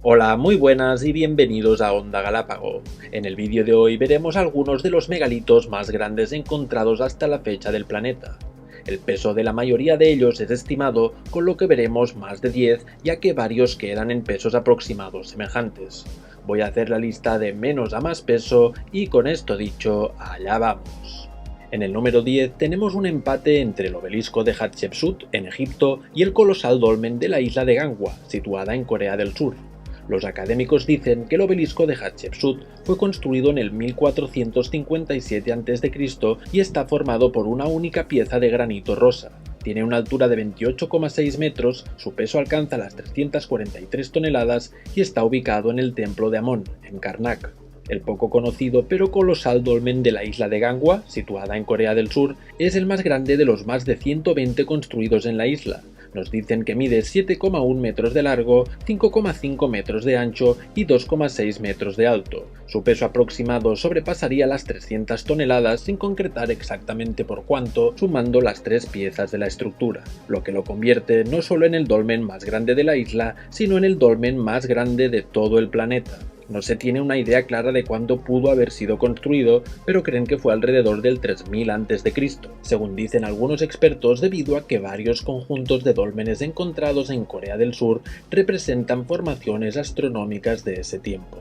Hola, muy buenas y bienvenidos a Onda Galápago. En el vídeo de hoy veremos algunos de los megalitos más grandes encontrados hasta la fecha del planeta. El peso de la mayoría de ellos es estimado, con lo que veremos más de 10, ya que varios quedan en pesos aproximados semejantes. Voy a hacer la lista de menos a más peso y con esto dicho, allá vamos. En el número 10 tenemos un empate entre el obelisco de Hatshepsut en Egipto y el colosal dolmen de la isla de Gangwa, situada en Corea del Sur. Los académicos dicen que el obelisco de Hatshepsut fue construido en el 1457 a.C. y está formado por una única pieza de granito rosa. Tiene una altura de 28,6 metros, su peso alcanza las 343 toneladas y está ubicado en el templo de Amón, en Karnak. El poco conocido pero colosal dolmen de la isla de Gangwa, situada en Corea del Sur, es el más grande de los más de 120 construidos en la isla. Nos dicen que mide 7,1 metros de largo, 5,5 metros de ancho y 2,6 metros de alto. Su peso aproximado sobrepasaría las 300 toneladas sin concretar exactamente por cuánto, sumando las tres piezas de la estructura, lo que lo convierte no solo en el dolmen más grande de la isla, sino en el dolmen más grande de todo el planeta. No se tiene una idea clara de cuándo pudo haber sido construido, pero creen que fue alrededor del 3000 a.C., según dicen algunos expertos, debido a que varios conjuntos de dólmenes encontrados en Corea del Sur representan formaciones astronómicas de ese tiempo.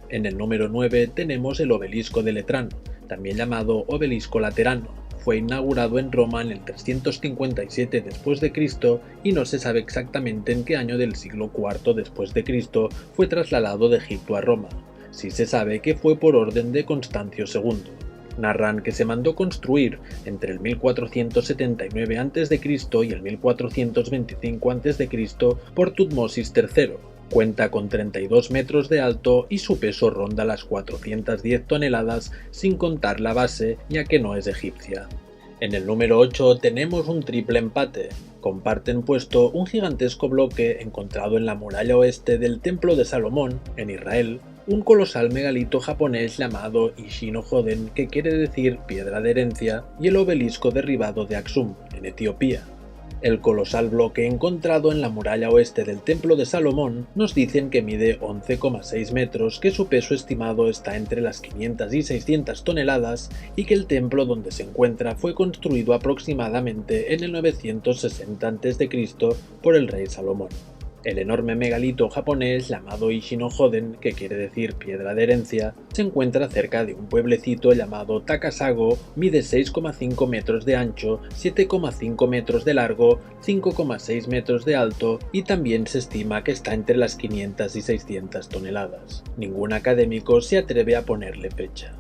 En el número 9 tenemos el obelisco de Letrán, también llamado obelisco laterano. Fue inaugurado en Roma en el 357 d.C. y no se sabe exactamente en qué año del siglo IV d.C. fue trasladado de Egipto a Roma. Sí se sabe que fue por orden de Constancio II. Narran que se mandó construir entre el 1479 a.C. y el 1425 a.C. por Tutmosis III. Cuenta con 32 metros de alto y su peso ronda las 410 toneladas sin contar la base, ya que no es egipcia. En el número 8 tenemos un triple empate. Comparten puesto un gigantesco bloque encontrado en la muralla oeste del Templo de Salomón, en Israel, un colosal megalito japonés llamado Ishi-no-Joden, que quiere decir piedra de herencia, y el obelisco derribado de Aksum, en Etiopía. El colosal bloque encontrado en la muralla oeste del Templo de Salomón nos dicen que mide 11,6 metros, que su peso estimado está entre las 500 y 600 toneladas y que el templo donde se encuentra fue construido aproximadamente en el 960 a.C. por el rey Salomón. El enorme megalito japonés llamado Ishi-no-Joden, que quiere decir piedra de herencia, se encuentra cerca de un pueblecito llamado Takasago, mide 6,5 metros de ancho, 7,5 metros de largo, 5,6 metros de alto y también se estima que está entre las 500 y 600 toneladas. Ningún académico se atreve a ponerle fecha.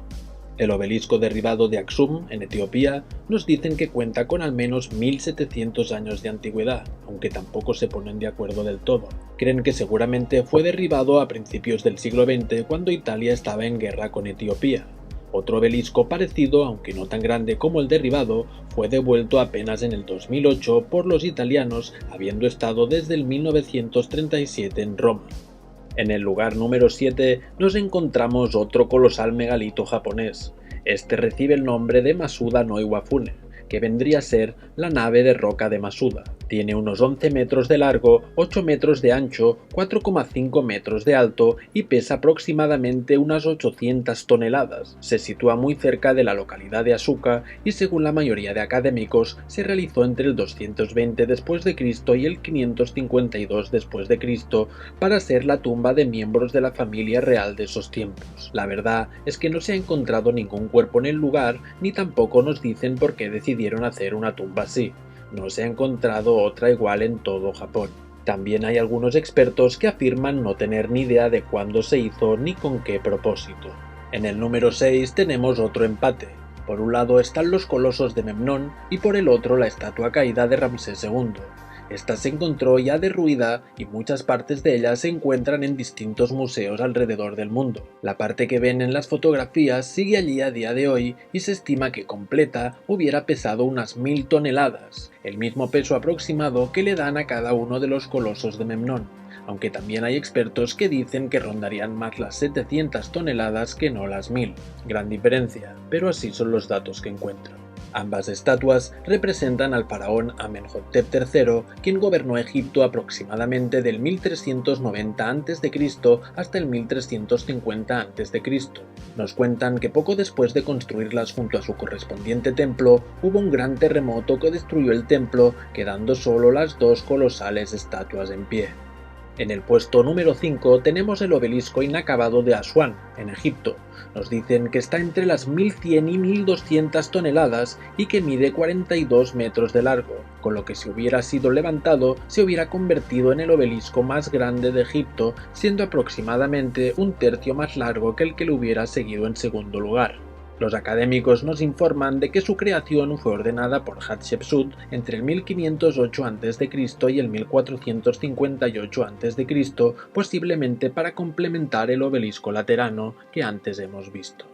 El obelisco derribado de Aksum, en Etiopía, nos dicen que cuenta con al menos 1700 años de antigüedad, aunque tampoco se ponen de acuerdo del todo. Creen que seguramente fue derribado a principios del siglo XX cuando Italia estaba en guerra con Etiopía. Otro obelisco parecido, aunque no tan grande como el derribado, fue devuelto apenas en el 2008 por los italianos, habiendo estado desde el 1937 en Roma. En el lugar número 7 nos encontramos otro colosal megalito japonés. Este recibe el nombre de Masuda no Iwafune, que vendría a ser la nave de roca de Masuda. Tiene unos 11 metros de largo, 8 metros de ancho, 4,5 metros de alto y pesa aproximadamente unas 800 toneladas. Se sitúa muy cerca de la localidad de Asuka y según la mayoría de académicos se realizó entre el 220 d.C. y el 552 d.C. para ser la tumba de miembros de la familia real de esos tiempos. La verdad es que no se ha encontrado ningún cuerpo en el lugar ni tampoco nos dicen por qué decidieron hacer una tumba así. No se ha encontrado otra igual en todo Japón. También hay algunos expertos que afirman no tener ni idea de cuándo se hizo ni con qué propósito. En el número 6 tenemos otro empate. Por un lado están los colosos de Memnón y por el otro la estatua caída de Ramsés II. Esta se encontró ya derruida y muchas partes de ella se encuentran en distintos museos alrededor del mundo. La parte que ven en las fotografías sigue allí a día de hoy y se estima que completa hubiera pesado unas 1000 toneladas, el mismo peso aproximado que le dan a cada uno de los colosos de Memnón, aunque también hay expertos que dicen que rondarían más las 700 toneladas que no las 1000. Gran diferencia, pero así son los datos que encuentran. Ambas estatuas representan al faraón Amenhotep III, quien gobernó Egipto aproximadamente del 1390 a.C. hasta el 1350 a.C. Nos cuentan que poco después de construirlas junto a su correspondiente templo, hubo un gran terremoto que destruyó el templo, quedando solo las dos colosales estatuas en pie. En el puesto número 5 tenemos el obelisco inacabado de Asuán, en Egipto. Nos dicen que está entre las 1100 y 1200 toneladas y que mide 42 metros de largo, con lo que si hubiera sido levantado se hubiera convertido en el obelisco más grande de Egipto, siendo aproximadamente un tercio más largo que el que le hubiera seguido en segundo lugar. Los académicos nos informan de que su creación fue ordenada por Hatshepsut entre el 1508 a.C. y el 1458 a.C., posiblemente para complementar el obelisco laterano que antes hemos visto.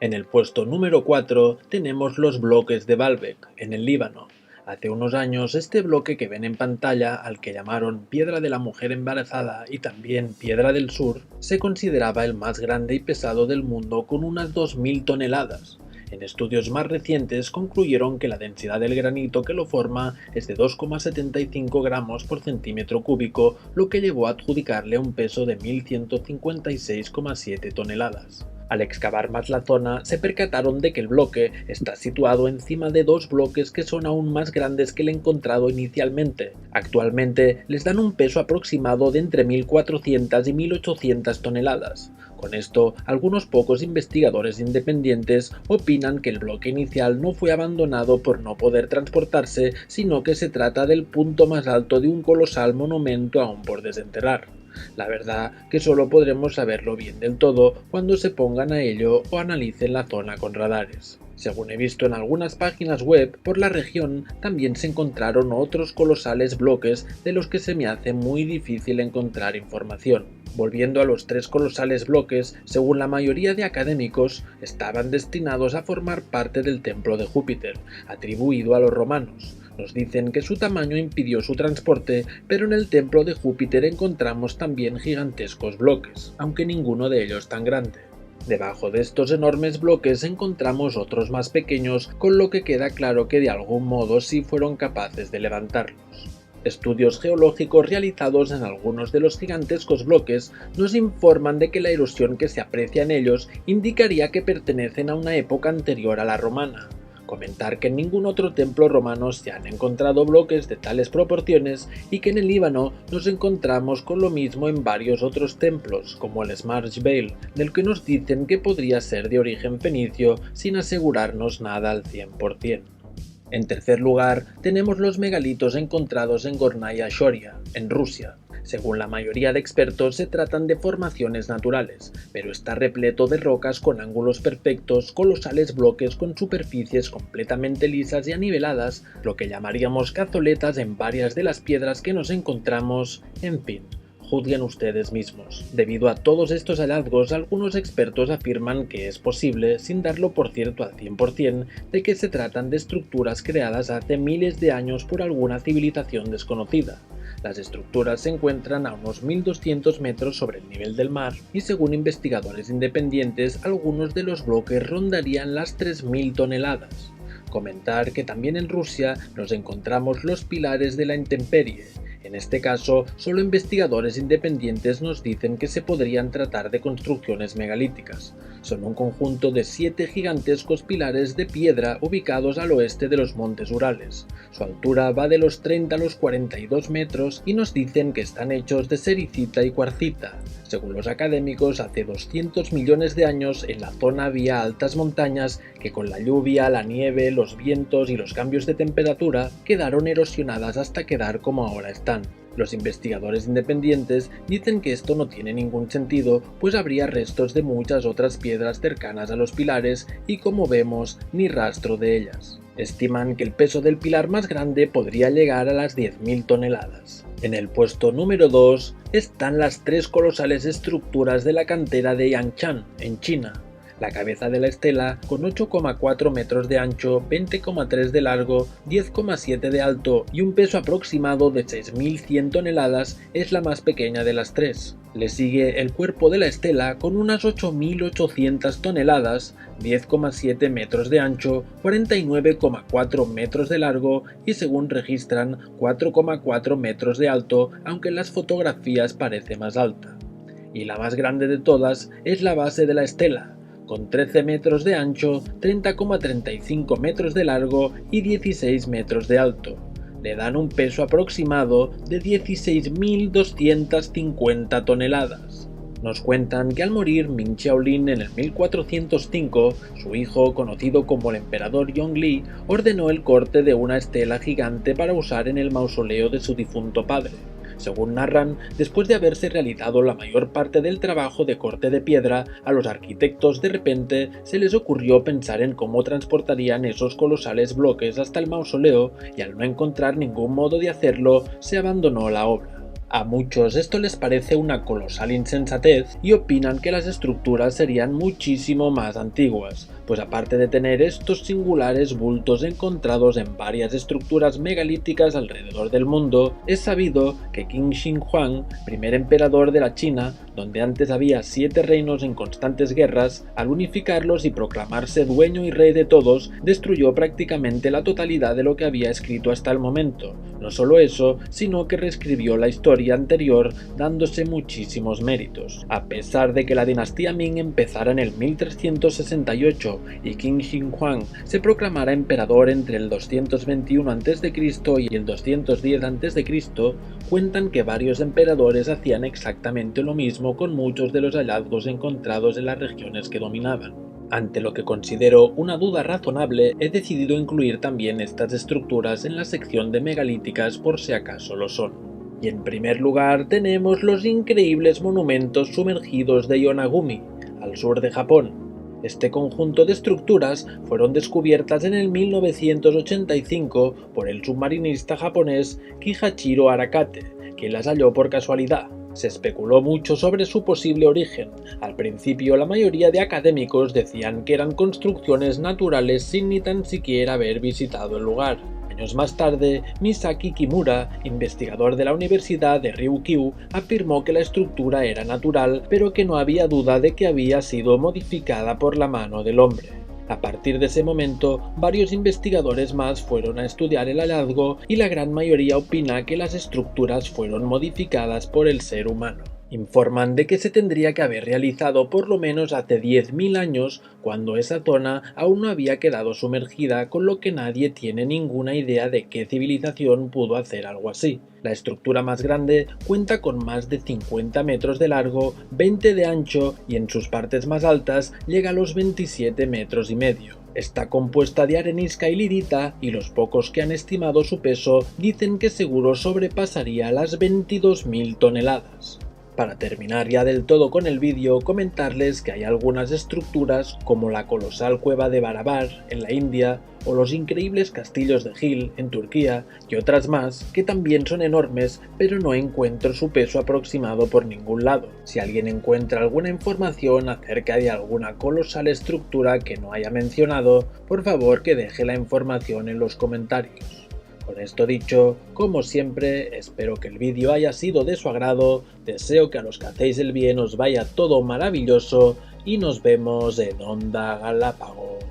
En el puesto número 4 tenemos los bloques de Baalbek, en el Líbano. Hace unos años este bloque que ven en pantalla, al que llamaron Piedra de la Mujer Embarazada y también Piedra del Sur, se consideraba el más grande y pesado del mundo con unas 2000 toneladas. En estudios más recientes concluyeron que la densidad del granito que lo forma es de 2,75 gramos por centímetro cúbico, lo que llevó a adjudicarle un peso de 1156,7 toneladas. Al excavar más la zona, se percataron de que el bloque está situado encima de dos bloques que son aún más grandes que el encontrado inicialmente. Actualmente les dan un peso aproximado de entre 1400 y 1800 toneladas. Con esto, algunos pocos investigadores independientes opinan que el bloque inicial no fue abandonado por no poder transportarse, sino que se trata del punto más alto de un colosal monumento aún por desenterrar. La verdad que solo podremos saberlo bien del todo cuando se pongan a ello o analicen la zona con radares. Según he visto en algunas páginas web, por la región también se encontraron otros colosales bloques de los que se me hace muy difícil encontrar información. Volviendo a los tres colosales bloques, según la mayoría de académicos, estaban destinados a formar parte del templo de Júpiter, atribuido a los romanos. Nos dicen que su tamaño impidió su transporte, pero en el templo de Júpiter encontramos también gigantescos bloques, aunque ninguno de ellos tan grande. Debajo de estos enormes bloques encontramos otros más pequeños, con lo que queda claro que de algún modo sí fueron capaces de levantarlos. Estudios geológicos realizados en algunos de los gigantescos bloques nos informan de que la erosión que se aprecia en ellos indicaría que pertenecen a una época anterior a la romana. Comentar que en ningún otro templo romano se han encontrado bloques de tales proporciones y que en el Líbano nos encontramos con lo mismo en varios otros templos, como el Smarj Beil, del que nos dicen que podría ser de origen fenicio sin asegurarnos nada al 100%. En tercer lugar, tenemos los megalitos encontrados en Gornaya Shoria, en Rusia. Según la mayoría de expertos, se tratan de formaciones naturales, pero está repleto de rocas con ángulos perfectos, colosales bloques con superficies completamente lisas y aniveladas, lo que llamaríamos cazoletas en varias de las piedras que nos encontramos, en fin. Juzguen ustedes mismos. Debido a todos estos hallazgos, algunos expertos afirman que es posible, sin darlo por cierto al 100%, de que se tratan de estructuras creadas hace miles de años por alguna civilización desconocida. Las estructuras se encuentran a unos 1200 metros sobre el nivel del mar y según investigadores independientes, algunos de los bloques rondarían las 3000 toneladas. Comentar que también en Rusia nos encontramos los pilares de la intemperie. En este caso, solo investigadores independientes nos dicen que se podrían tratar de construcciones megalíticas. Son un conjunto de 7 gigantescos pilares de piedra ubicados al oeste de los montes Urales. Su altura va de los 30 a los 42 metros y nos dicen que están hechos de sericita y cuarcita. Según los académicos, hace 200 millones de años en la zona había altas montañas que con la lluvia, la nieve, los vientos y los cambios de temperatura quedaron erosionadas hasta quedar como ahora están. Los investigadores independientes dicen que esto no tiene ningún sentido, pues habría restos de muchas otras piedras cercanas a los pilares y como vemos, ni rastro de ellas. Estiman que el peso del pilar más grande podría llegar a las 10.000 toneladas. En el puesto número 2 están las tres colosales estructuras de la cantera de Yangshan, en China. La cabeza de la estela, con 8,4 metros de ancho, 20,3 de largo, 10,7 de alto y un peso aproximado de 6.100 toneladas, es la más pequeña de las tres. Le sigue el cuerpo de la estela con unas 8.800 toneladas, 10,7 metros de ancho, 49,4 metros de largo y, según registran, 4,4 metros de alto, aunque en las fotografías parece más alta. Y la más grande de todas es la base de la estela, con 13 metros de ancho, 30,35 metros de largo y 16 metros de alto. Le dan un peso aproximado de 16.250 toneladas. Nos cuentan que al morir Ming Xiaolin en el 1405, su hijo, conocido como el emperador Yongle, ordenó el corte de una estela gigante para usar en el mausoleo de su difunto padre. Según narran, después de haberse realizado la mayor parte del trabajo de corte de piedra, a los arquitectos de repente se les ocurrió pensar en cómo transportarían esos colosales bloques hasta el mausoleo, y al no encontrar ningún modo de hacerlo, se abandonó la obra. A muchos esto les parece una colosal insensatez y opinan que las estructuras serían muchísimo más antiguas, pues aparte de tener estos singulares bultos encontrados en varias estructuras megalíticas alrededor del mundo, es sabido que Qin Shi Huang, primer emperador de la China, donde antes había 7 reinos en constantes guerras, al unificarlos y proclamarse dueño y rey de todos, destruyó prácticamente la totalidad de lo que había escrito hasta el momento. No solo eso, sino que reescribió la historia anterior dándose muchísimos méritos. A pesar de que la dinastía Ming empezara en el 1368 y Qin Shi Huang se proclamara emperador entre el 221 a.C. y el 210 a.C., cuentan que varios emperadores hacían exactamente lo mismo con muchos de los hallazgos encontrados en las regiones que dominaban. Ante lo que considero una duda razonable, he decidido incluir también estas estructuras en la sección de megalíticas por si acaso lo son. Y en primer lugar tenemos los increíbles monumentos sumergidos de Yonaguni, al sur de Japón. Este conjunto de estructuras fueron descubiertas en el 1985 por el submarinista japonés Kihachiro Arakate, quien las halló por casualidad. Se especuló mucho sobre su posible origen. Al principio, la mayoría de académicos decían que eran construcciones naturales sin ni tan siquiera haber visitado el lugar. Años más tarde, Misaki Kimura, investigador de la Universidad de Ryukyu, afirmó que la estructura era natural, pero que no había duda de que había sido modificada por la mano del hombre. A partir de ese momento, varios investigadores más fueron a estudiar el hallazgo y la gran mayoría opina que las estructuras fueron modificadas por el ser humano. Informan de que se tendría que haber realizado por lo menos hace 10.000 años, cuando esa zona aún no había quedado sumergida, con lo que nadie tiene ninguna idea de qué civilización pudo hacer algo así. La estructura más grande cuenta con más de 50 metros de largo, 20 de ancho y en sus partes más altas llega a los 27 metros y medio. Está compuesta de arenisca y lirita y los pocos que han estimado su peso dicen que seguro sobrepasaría las 22.000 toneladas. Para terminar ya del todo con el vídeo, comentarles que hay algunas estructuras como la colosal cueva de Barabar en la India o los increíbles castillos de Gil en Turquía y otras más que también son enormes, pero no encuentro su peso aproximado por ningún lado. Si alguien encuentra alguna información acerca de alguna colosal estructura que no haya mencionado, por favor que deje la información en los comentarios. Con esto dicho, como siempre, espero que el vídeo haya sido de su agrado, deseo que a los que hacéis el bien os vaya todo maravilloso y nos vemos en Onda Galápagos.